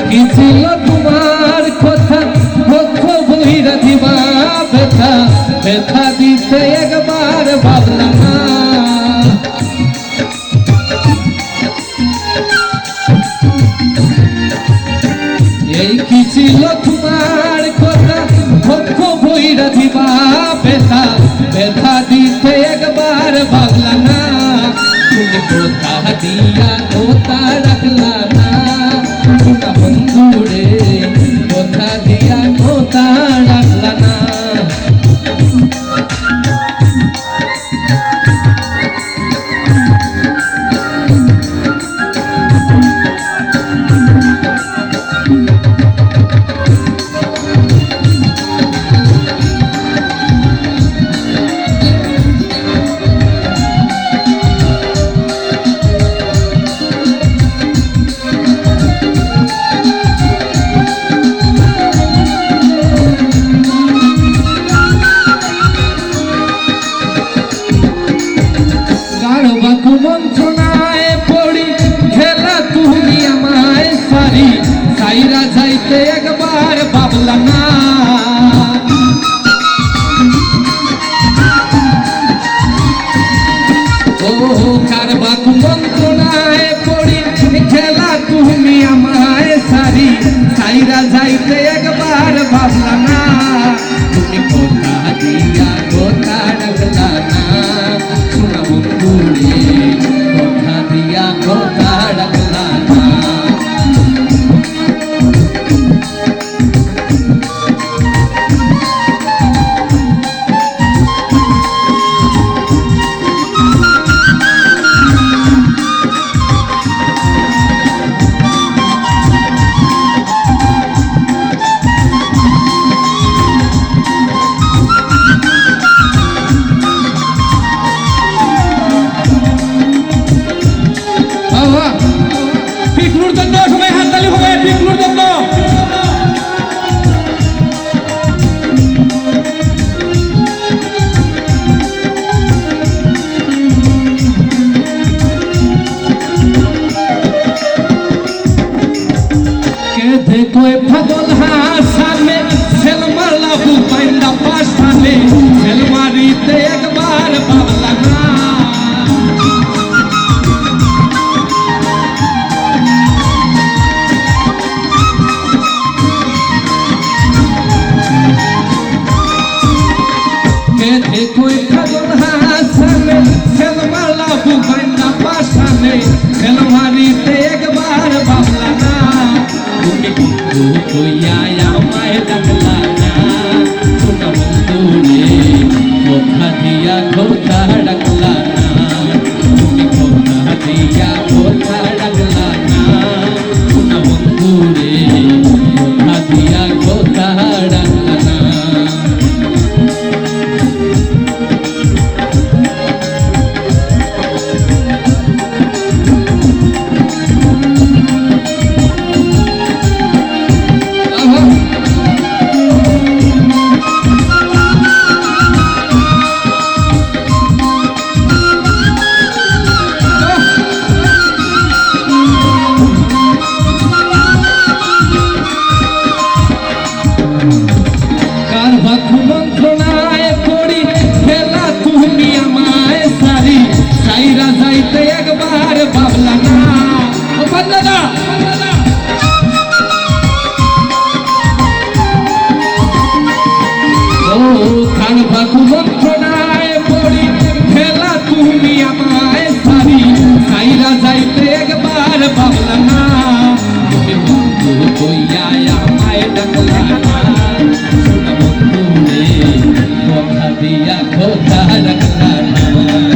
কি ছিল তোমার কথা দুঃখ বইরা দিবা ব্যথা ব্যথা দিতে একবার ভাবলাম না এই কি ছিল তোমার কথা দুঃখ বইরা দিবা ব্যথা ব্যথা দিতে একবার ভাবলাম না তুমি কথা দিয়া কথা রাখলা না শোনা বন্ধুরে কথা দিয়া কথা রাখলা না মন্ত্রণায় পড়ি খেলা তুমি আমায় সারি সাইরা যাইতে একবার ভাবলা না ও কার বাকু মন্ত্রণায় পড়ি খেলা তুমি আমায় সারি সাইরা যাইতে একবার ভাবলা না তুমি কথা দিয়া কথা রাখলা না শোনা বন্ধুরে কথা দিয়া কথা রাখলা না পিকলুর জন্য সবাই হাততালি হবে পিকলুর জন্য কে দেখো পাগল হাসানে সেলমালা বুপাইন্দা পাশানে সেলমারিতে একবার ভাবলা না कोई खगोल हासने सेलमाला बुबाइंदा पाशाने सेलमारी ते एक बार बाबला ना तुमी बंधु कोया माय डाकला ना सुना बंधु रे कोथा दिया कोथा डाकला ना तुमी कोथा दिया कोथा डाकला ना सुना बंधु रे कोथा दिया कोथा डाकला ना মন্ত্রণায় পড়ি খেলা তুমি আমায় সারি সাইরা যাইতে একবার ভাবলা না ও বান্দাদা ও কার বাকু মন্ত্রণায় পড়ি খেলা তুমি আমায় সারি সাইরা যাইতে একবার ভাবলা